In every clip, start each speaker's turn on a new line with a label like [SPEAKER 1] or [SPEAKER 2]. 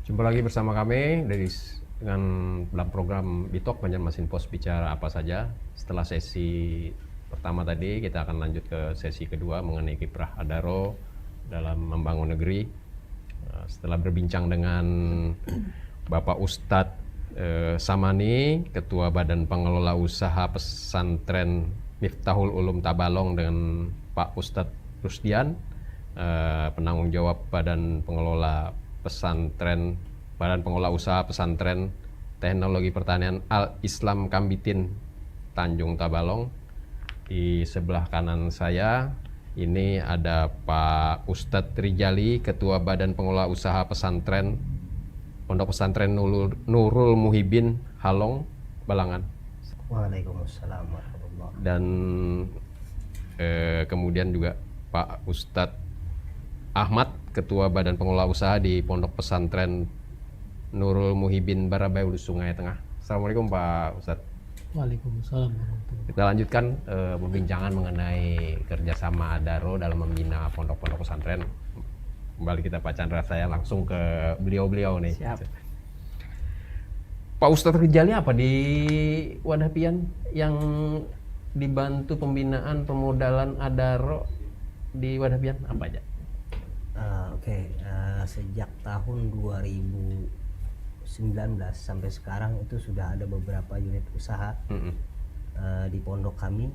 [SPEAKER 1] Jumpa lagi bersama kami dengan dalam program Bitok Banjarmasin Pos bicara apa saja. Setelah sesi pertama tadi, kita akan lanjut ke sesi kedua mengenai kiprah Adaro dalam membangun negeri. Setelah berbincang dengan Bapak Ustadz Samani, Ketua Badan Pengelola Usaha Pesantren Miftahul Ulum Tabalong, dengan Pak Ustadz Rusdian, penanggung jawab Badan Pengelola Usaha Pesantren Teknologi Pertanian Al-Islam Kambitin Tanjung Tabalong. Di sebelah kanan saya ini ada Pak Ustadz Rijali, Ketua Badan Pengelola Usaha Pesantren Pondok Pesantren Nurul Muhibin Halong, Balangan.
[SPEAKER 2] Waalaikumsalam warahmatullahi.
[SPEAKER 1] Dan kemudian juga Pak Ustadz Ahmad, Ketua Badan Pengelola Usaha di Pondok Pesantren Nurul Muhibin Barabai, Hulu Sungai Tengah. Assalamualaikum Pak Ustadz.
[SPEAKER 3] Waalaikumsalam warahmatullahi.
[SPEAKER 1] Kita lanjutkan perbincangan mengenai kerjasama Adaro dalam membina pondok-pondok pesantren. Kembali kita Pak Chandra, saya langsung ke beliau-beliau nih.
[SPEAKER 3] Siap.
[SPEAKER 1] Pak Ustadz Rijali, apa di Wadah Pian yang dibantu pembinaan permodalan Adaro di Wadah Pian apa aja?
[SPEAKER 2] Sejak tahun 2019 sampai sekarang itu sudah ada beberapa unit usaha di pondok kami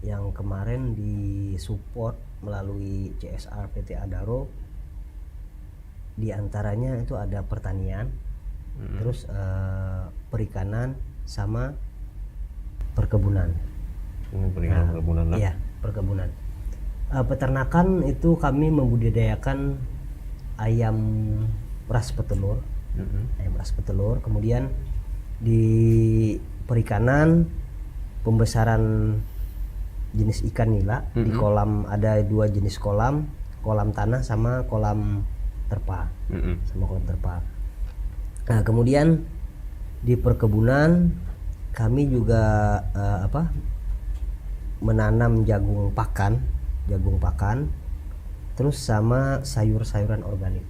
[SPEAKER 2] yang kemarin disupport melalui CSR PT Adaro. Di antaranya itu ada pertanian, terus perikanan sama perkebunan.
[SPEAKER 1] Perkebunan lah.
[SPEAKER 2] Iya, perkebunan. Peternakan itu kami membudidayakan ayam ras petelur, Kemudian di perikanan pembesaran jenis ikan nila. Di kolam ada 2 jenis kolam tanah sama kolam terpal. Nah, kemudian di perkebunan kami juga menanam jagung pakan, terus sama sayur-sayuran organik,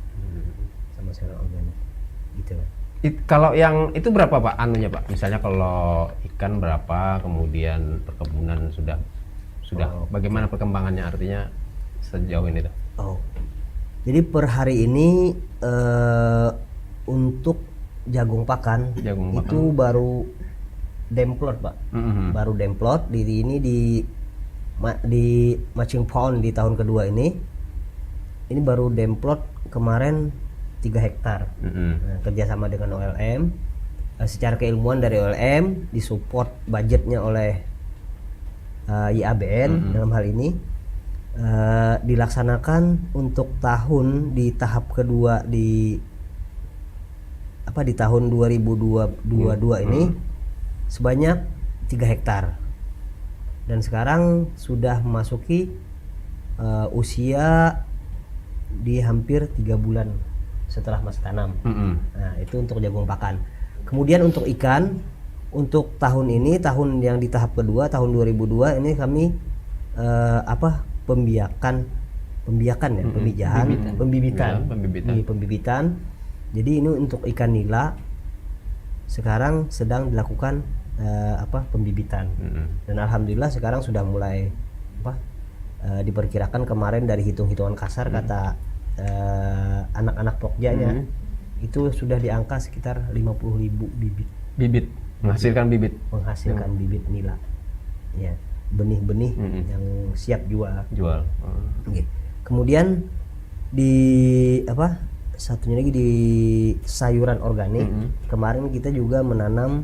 [SPEAKER 2] gitu.
[SPEAKER 1] Kalau yang itu berapa Pak anunya Pak? Misalnya kalau ikan berapa, kemudian perkebunan sudah bagaimana perkembangannya, artinya sejauh ini tuh?
[SPEAKER 2] Jadi per hari ini untuk jagung pakan itu baru demplot Pak. Baru demplot ini di matching pound di tahun kedua ini baru demplot kemarin 3 hektar. Nah, kerjasama dengan OLM, secara keilmuan dari OLM, disupport budgetnya oleh IABN. Dalam hal ini dilaksanakan untuk tahun di tahap kedua di tahun 2022 ini sebanyak 3 hektar. Dan sekarang sudah memasuki usia di hampir 3 bulan setelah masa tanam. Nah, itu untuk jagung pakan. Kemudian untuk ikan, untuk tahun ini, tahun yang di tahap kedua, tahun 2002 ini kami pembibitan. Jadi ini untuk ikan nila sekarang sedang dilakukan pembibitan. Dan alhamdulillah sekarang sudah mulai diperkirakan kemarin dari hitung-hitungan kasar kata anak-anak Pokjanya itu sudah di angka sekitar 50.000 bibit
[SPEAKER 1] menghasilkan
[SPEAKER 2] bibit nila, ya, benih-benih yang siap jual. Okay. Kemudian di satunya lagi di sayuran organik, kemarin kita juga menanam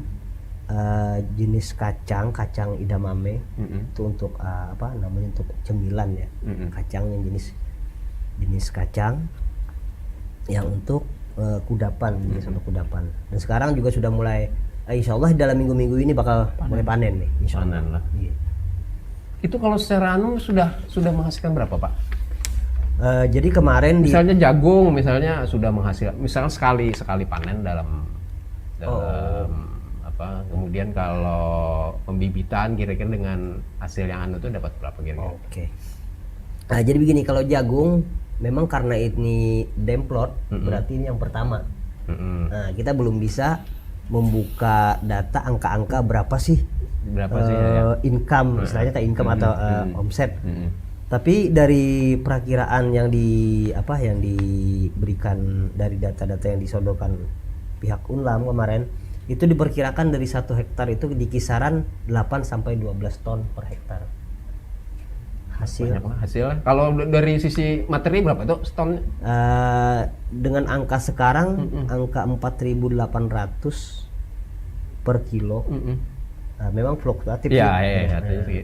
[SPEAKER 2] jenis kacang edamame. Itu untuk untuk cemilan ya. Kacang yang jenis kacang yang untuk kudapan, untuk kudapan. Dan sekarang juga sudah mulai, insya Allah dalam minggu-minggu ini bakal mulai panen nih, insya Allah.
[SPEAKER 1] Panen lah. Iya. Itu kalau secara sudah menghasilkan berapa Pak?
[SPEAKER 2] Jadi kemarin
[SPEAKER 1] misalnya jagung sudah menghasilkan, misalnya sekali panen dalam kemudian kalau pembibitan kira-kira dengan hasil yang itu dapat berapa kira-kira?
[SPEAKER 2] Nah, jadi begini, kalau jagung memang karena ini demplot, berarti ini yang pertama. Nah, kita belum bisa membuka data angka-angka berapa sih income, istilahnya kayak income atau omset. Tapi dari perakiraan yang diberikan dari data-data yang disodorkan pihak Unlam kemarin, itu diperkirakan dari 1 hektar itu di kisaran 8 sampai 12 ton per hektar.
[SPEAKER 1] Hasil. Kalau dari sisi materi berapa tuh seton?
[SPEAKER 2] Dengan angka sekarang angka 4.800 per kilo. Memang fluktuatif.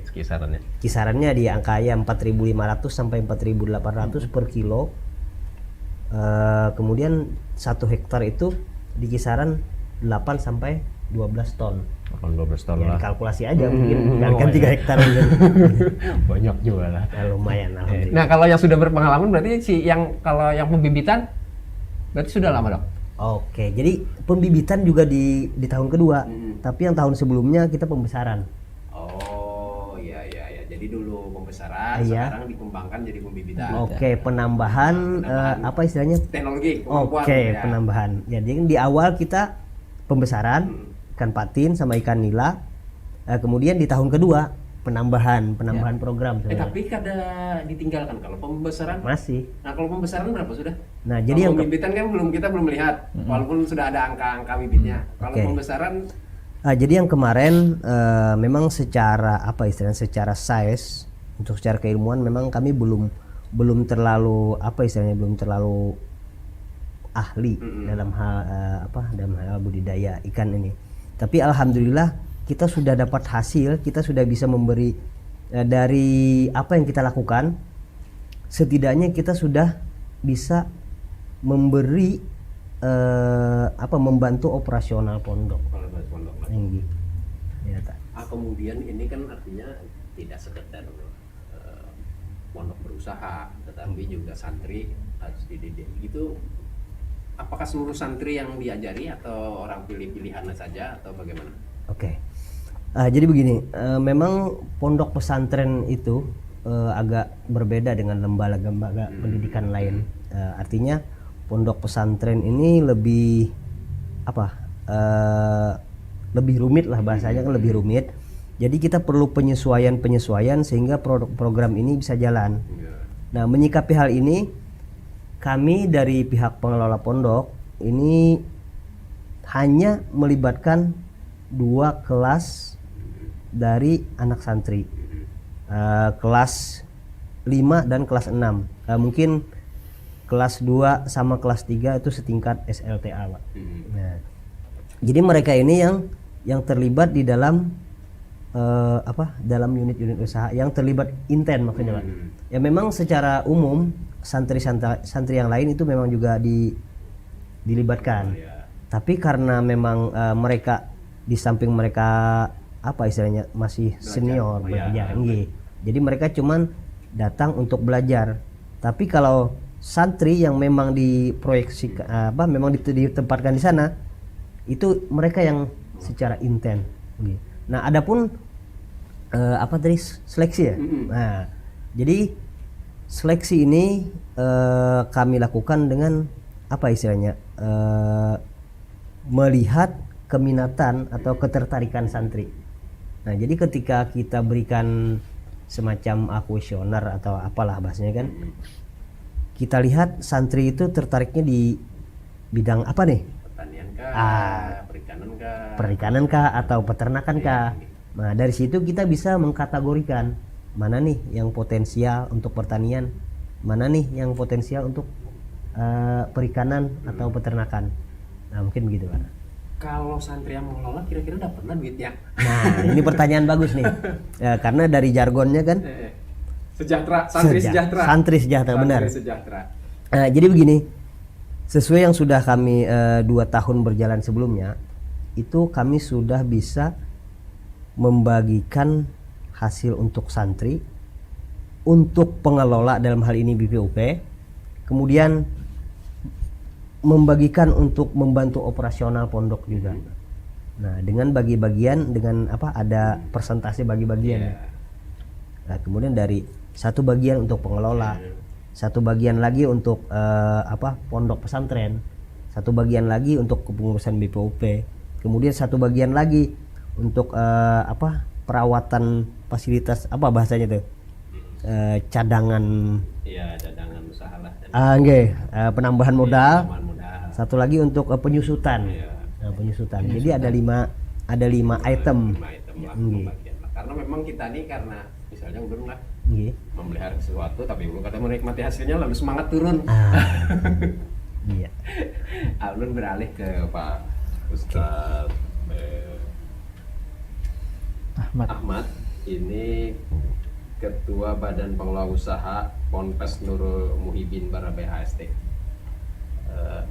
[SPEAKER 1] Kisarannya.
[SPEAKER 2] Kisarannya di angka 4.500 sampai 4.800 per kilo. Kemudian 1 hektar itu di kisaran 8 sampai 12 ton.
[SPEAKER 1] 12 ton
[SPEAKER 2] Ya,
[SPEAKER 1] lah.
[SPEAKER 2] kalkulasi aja mungkin kan 3 hektar mungkin.
[SPEAKER 1] Banyak juga lah.
[SPEAKER 2] Lumayan alhamdulillah.
[SPEAKER 1] Nah, kalau yang sudah berpengalaman berarti kalau yang pembibitan berarti sudah lama, Dok?
[SPEAKER 2] Oke, jadi pembibitan juga di tahun kedua. Tapi yang tahun sebelumnya kita pembesaran.
[SPEAKER 1] Oh, iya. Jadi dulu pembesaran,
[SPEAKER 2] Iya.
[SPEAKER 1] sekarang dikembangkan jadi pembibitan.
[SPEAKER 2] Oke, penambahan apa istilahnya?
[SPEAKER 1] Teknologi.
[SPEAKER 2] Oke, penambahan. Jadi di awal kita pembesaran ikan patin sama ikan nila. Kemudian di tahun kedua penambahan program.
[SPEAKER 1] Tapi kada ditinggalkan kalau pembesaran.
[SPEAKER 2] Masih.
[SPEAKER 1] Nah, kalau pembesaran berapa sudah?
[SPEAKER 2] Nah, jadi yang
[SPEAKER 1] pembibitan kan kita belum lihat, walaupun sudah ada angka-angka bibitnya. Kalau
[SPEAKER 2] Oke.
[SPEAKER 1] pembesaran
[SPEAKER 2] jadi yang kemarin memang secara secara size untuk secara keilmuan memang kami belum terlalu belum terlalu ahli dalam hal budidaya ikan ini. Tapi alhamdulillah kita sudah dapat hasil, kita sudah bisa memberi dari apa yang kita lakukan, setidaknya kita sudah bisa memberi membantu operasional pondok. Tinggi. Ya,
[SPEAKER 1] kemudian ini kan artinya tidak sekedar pondok berusaha, tetapi juga santri harus dididik. Itu apakah seluruh santri yang diajari atau orang pilih-pilihan saja atau bagaimana?
[SPEAKER 2] Oke. Jadi begini, memang pondok pesantren itu agak berbeda dengan lembaga-lembaga pendidikan lain. Artinya pondok pesantren ini lebih lebih rumit lah bahasanya, kan lebih rumit. Jadi kita perlu penyesuaian sehingga program ini bisa jalan. Nah, menyikapi hal ini, kami dari pihak pengelola pondok ini hanya melibatkan 2 kelas dari anak santri, kelas 5 dan kelas 6. Mungkin kelas 2 sama kelas 3 itu setingkat SLTA, Pak. Nah, jadi mereka ini yang terlibat di dalam dalam unit-unit usaha yang terlibat inten maksudnya, Pak. Ya memang secara umum santri yang lain itu memang juga dilibatkan. Tapi karena memang mereka di samping mereka masih senior belajar, jadi mereka cuman datang untuk belajar. Tapi kalau santri yang memang diproyeksikan memang ditempatkan di sana, itu mereka yang secara inten. Nah, adapun seleksi ya. Nah, jadi seleksi ini kami lakukan dengan melihat keminatan atau ketertarikan santri. Nah, jadi ketika kita berikan semacam kuesioner atau apalah bahasanya kan, kita lihat santri itu tertariknya di bidang apa nih?
[SPEAKER 1] Pertanian kah,
[SPEAKER 2] perikanan kah atau peternakan kah? Nah, dari situ kita bisa mengkategorikan mana nih yang potensial untuk pertanian, mana nih yang potensial untuk perikanan atau peternakan. Nah, mungkin begitu, Pak.
[SPEAKER 1] Kalau santri yang mengelola kira-kira dapat duitnya?
[SPEAKER 2] Nah, ini pertanyaan bagus nih. Ya, karena dari jargonnya kan
[SPEAKER 1] sejahtera, santri sejahtera.
[SPEAKER 2] Santri sejahtera, benar.
[SPEAKER 1] Sejahtera.
[SPEAKER 2] Jadi begini, sesuai yang sudah kami 2 tahun berjalan sebelumnya, itu kami sudah bisa membagikan hasil untuk santri, untuk pengelola dalam hal ini BPUP, kemudian membagikan untuk membantu operasional pondok juga. Nah, dengan bagi-bagian dengan ada persentase bagi-bagian. Nah, kemudian dari satu bagian untuk pengelola, satu bagian lagi untuk pondok pesantren, satu bagian lagi untuk kepengurusan BPOP, kemudian satu bagian lagi untuk perawatan fasilitas bahasanya tuh, cadangan.
[SPEAKER 1] Iya, cadangan usaha lah.
[SPEAKER 2] Penambahan modal.
[SPEAKER 1] Penambahan modal.
[SPEAKER 2] Satu lagi untuk penyusutan.
[SPEAKER 1] Iya.
[SPEAKER 2] Penyusutan. Jadi ada lima item.
[SPEAKER 1] 5 item lah, pembagian lah. Karena memang kita nih karena misalnya ulun lah memelihara sesuatu tapi belum kadang menikmati hasilnya lalu semangat turun.
[SPEAKER 2] Iya.
[SPEAKER 1] Ulun beralih ke Pak Ustadz Ahmad. Ini Ketua Badan Pengelola Usaha Ponpes Nurul Muhibin Barabai HST.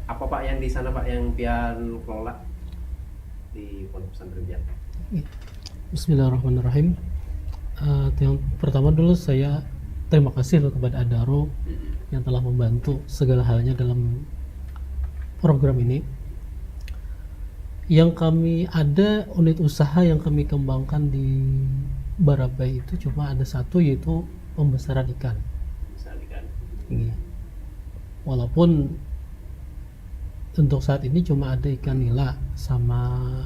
[SPEAKER 1] Apa Pak yang di sana Pak yang pian kelola di Pondok Pesantren Pian?
[SPEAKER 3] Bismillahirrahmanirrahim. Yang pertama dulu saya terima kasih loh kepada Adaro yang telah membantu segala halnya dalam program ini. Yang kami ada unit usaha yang kami kembangkan di Barabai itu cuma ada satu, yaitu pembesaran ikan. Iya. Walaupun untuk saat ini cuma ada ikan nila sama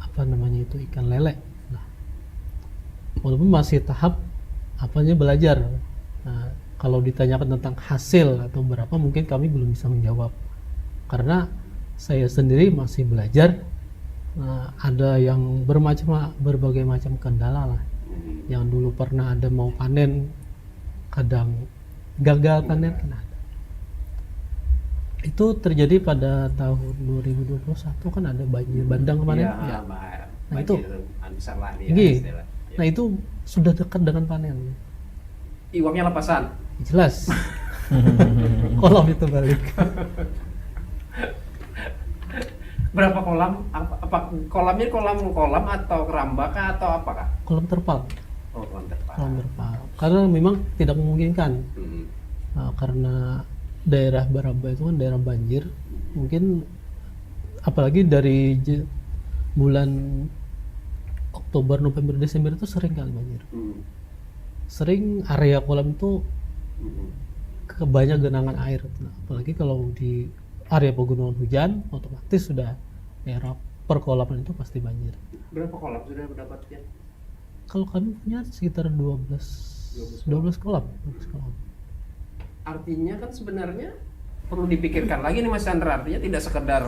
[SPEAKER 3] ikan lele. Nah, walaupun masih tahap belajar. Nah, kalau ditanyakan tentang hasil atau berapa mungkin kami belum bisa menjawab karena saya sendiri masih belajar. Nah, ada yang berbagai macam kendala lah. Yang dulu pernah ada mau panen, kadang gagal panen, kan ada. Itu terjadi pada tahun 2021 kan ada banjir bandang kemarin.
[SPEAKER 1] Ya.
[SPEAKER 3] Nah itu, nah itu sudah dekat dengan panen.
[SPEAKER 1] Iwaknya lepasan.
[SPEAKER 3] Jelas. Kolam itu balik.
[SPEAKER 1] Berapa kolam? Apa kolamnya kolam atau keramba kah atau apakah?
[SPEAKER 3] Kolam terpal.
[SPEAKER 1] Oh, kolam terpal.
[SPEAKER 3] Kolam terpal. Karena memang tidak memungkinkan. Karena daerah Barabai itu kan daerah banjir. Mungkin apalagi dari bulan Oktober, November, Desember itu sering kali banjir. Sering area kolam itu kebanyak genangan air. Nah, apalagi kalau di area pegunungan hujan, otomatis sudah daerah perkolaman itu pasti banjir.
[SPEAKER 1] Berapa kolam sudah mendapatkan?
[SPEAKER 3] Kalau kami punya sekitar 12 kolam.
[SPEAKER 1] Artinya kan sebenarnya perlu dipikirkan lagi nih Mas Chandra, artinya tidak sekedar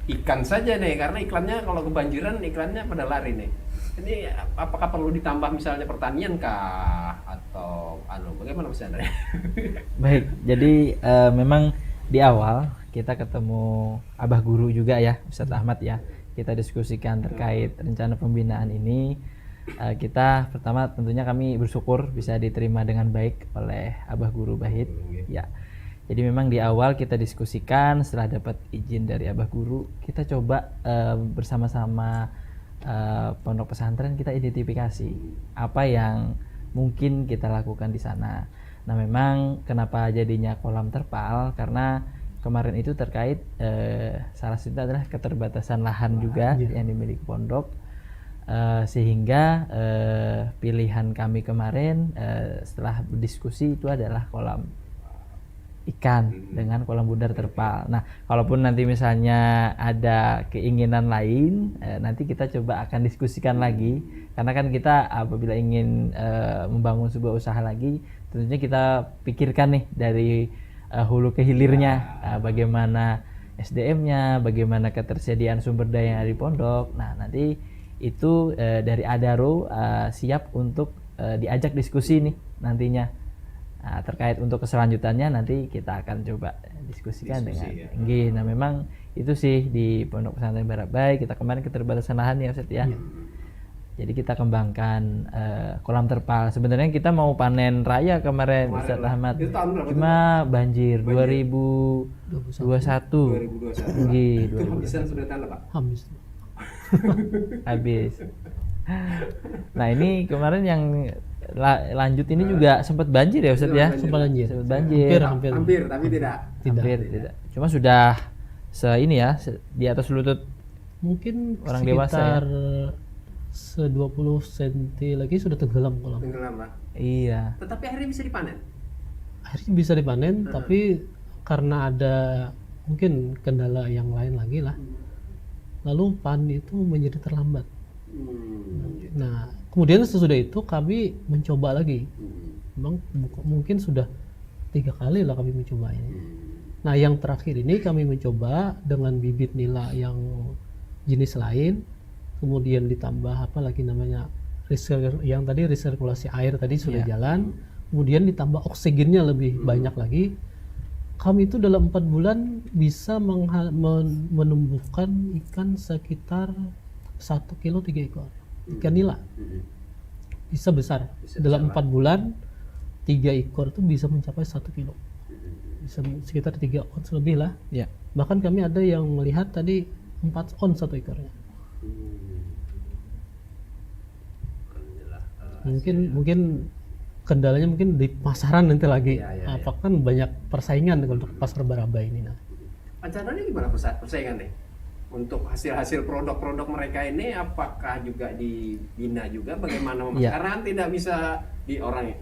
[SPEAKER 1] ikan saja nih, karena iklannya kalau kebanjiran iklannya pada lari nih. Ini apakah perlu ditambah misalnya pertanian kah atau bagaimana Mas Chandra?
[SPEAKER 4] Baik, jadi memang di awal kita ketemu Abah Guru juga ya, Ustadz Ahmad ya. Kita diskusikan terkait rencana pembinaan ini. Kita pertama tentunya kami bersyukur bisa diterima dengan baik oleh Abah Guru Bahit ya. Jadi memang di awal kita diskusikan, setelah dapat izin dari Abah Guru, kita coba bersama-sama pondok pesantren kita identifikasi apa yang mungkin kita lakukan di sana. Nah, memang kenapa jadinya kolam terpal, karena kemarin itu terkait salah satu adalah keterbatasan lahan juga yang dimiliki pondok, sehingga pilihan kami kemarin setelah berdiskusi itu adalah kolam ikan dengan kolam bundar terpal. Nah, kalaupun nanti misalnya ada keinginan lain, nanti kita coba akan diskusikan lagi, karena kan kita apabila ingin membangun sebuah usaha lagi, tentunya kita pikirkan nih dari hulu ke hilirnya, bagaimana SDM-nya, bagaimana ketersediaan sumber daya yang ada di pondok. Nah, nanti itu dari Adaro siap untuk diajak diskusi nih nantinya. Nah, terkait untuk keselanjutannya nanti kita akan coba diskusikan dengan Enggi. Nah, memang itu sih di Pondok Pesantren Barabai, kita kemarin keterbatasan lahan ya Ustaz ya. Jadi kita kembangkan kolam terpal. Sebenarnya kita mau panen raya kemarin Ustaz Ahmad. Cuma banjir 2021. Nggih, 2021.
[SPEAKER 1] Sudah tanda Pak?
[SPEAKER 3] Habis.
[SPEAKER 4] Nah, ini kemarin yang lanjut ini juga sempat banjir ya Ustaz ya?
[SPEAKER 3] Sempat banjir.
[SPEAKER 1] Hampir, tapi tidak.
[SPEAKER 4] Tidak. Cuma sudah ini ya, di atas lutut
[SPEAKER 3] mungkin
[SPEAKER 4] orang dewasa ya.
[SPEAKER 3] 20 cm lagi sudah tenggelam kolam.
[SPEAKER 1] Tenggelam lah.
[SPEAKER 4] Iya.
[SPEAKER 1] Tetapi akhirnya bisa dipanen.
[SPEAKER 3] akhirnya bisa dipanen, tapi karena ada mungkin kendala yang lain lagi lah, lalu panen itu menjadi terlambat. Nah, kemudian sesudah itu kami mencoba lagi. Memang mungkin sudah 3 kali lah kami mencoba ini. Nah, yang terakhir ini kami mencoba dengan bibit nila yang jenis lain, kemudian ditambah apa lagi namanya yang tadi resirkulasi air tadi sudah jalan, kemudian ditambah oksigennya lebih banyak lagi. Kami itu dalam 4 bulan bisa menumbuhkan ikan sekitar 1 kilo 3 ekor ikan nila. Bisa besar. Dalam 4 bulan 3 ekor itu bisa mencapai 1 kilo, bisa sekitar 3 ons lebih lah. Bahkan kami ada yang melihat tadi 4 ons 1 ekornya. Mungkin kendalanya mungkin di pasaran nanti lagi. Apakah banyak persaingan untuk pasar Barabai ini? Nah,
[SPEAKER 1] Pancaranya gimana persaingan nih? Untuk hasil-hasil produk-produk mereka ini apakah juga dibina juga bagaimana karena tidak bisa di orang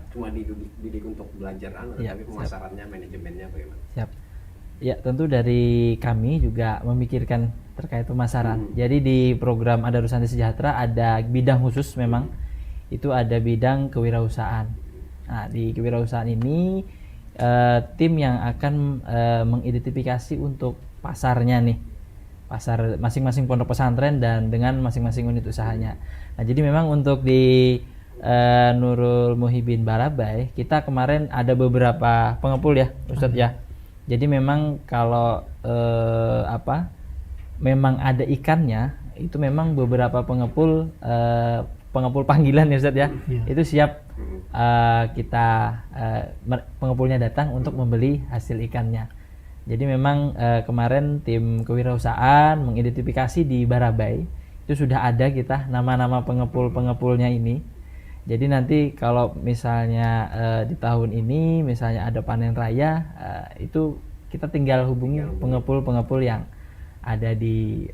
[SPEAKER 1] cuma dididik untuk belajar tapi pemasarannya, manajemennya bagaimana?
[SPEAKER 4] Siap. Ya, tentu dari kami juga memikirkan terkait pemasaran. Jadi di program Adaro Santi Sejahtera ada bidang khusus, memang itu ada bidang kewirausahaan. Nah, di kewirausahaan ini tim yang akan mengidentifikasi untuk pasarnya nih, pasar masing-masing pondok pesantren dan dengan masing-masing unit usahanya. Nah, jadi memang untuk di Nurul Muhibin Barabai kita kemarin ada beberapa pengepul ya Ustadz ya. Jadi memang kalau memang ada ikannya, itu memang beberapa pengepul panggilan ya Ustadz ya, itu siap kita pengepulnya datang untuk membeli hasil ikannya. Jadi memang kemarin tim kewirausahaan mengidentifikasi di Barabai itu sudah ada kita nama-nama pengepulnya ini. Jadi nanti kalau misalnya di tahun ini misalnya ada panen raya, itu kita tinggal hubungi pengepul yang ada di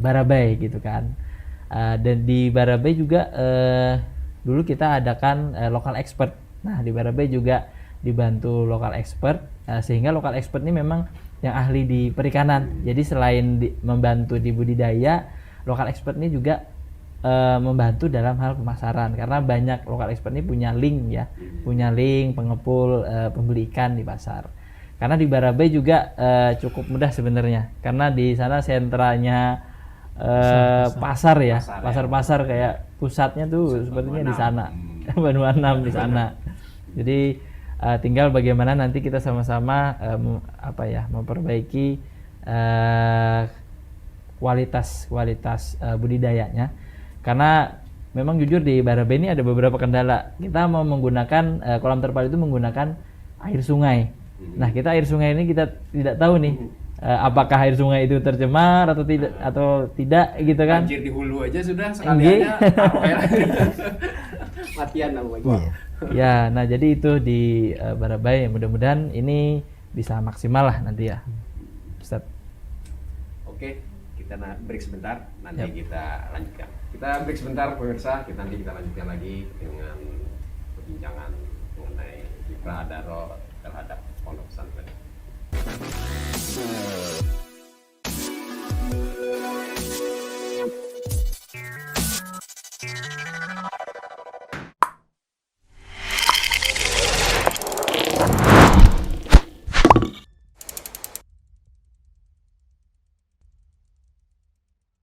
[SPEAKER 4] Barabai gitu kan. Dan di Barabai juga dulu kita adakan lokal expert. Nah, di Barabai juga dibantu lokal expert, sehingga lokal expert ini memang yang ahli di perikanan. Jadi selain membantu di budidaya, lokal expert ini juga membantu dalam hal pemasaran, karena banyak lokal expert ini punya link ya, punya link pengepul pembeli ikan di pasar. Karena di Barabai juga cukup mudah sebenarnya, karena di sana sentranya pasar kayak pusatnya tuh sepertinya di sana. Banu Anam di sana. Jadi tinggal bagaimana nanti kita sama-sama memperbaiki kualitas budidayanya. Karena memang jujur di Barabai ini ada beberapa kendala. Kita mau menggunakan kolam terpal itu menggunakan air sungai. Nah, kita air sungai ini kita tidak tahu nih apakah air sungai itu tercemar atau tidak gitu kan.
[SPEAKER 1] Banjir di hulu aja sudah sekali aja matian namanya.
[SPEAKER 4] Ya, nah jadi itu di Barabai, mudah-mudahan ini bisa maksimal lah nanti ya Ustaz.
[SPEAKER 1] Oke, kita break sebentar, nanti kita lanjutkan. Kita break sebentar pemirsa, nanti kita lanjutkan lagi dengan perbincangan mengenai kiprah Adaro terhadap pondok pesantren.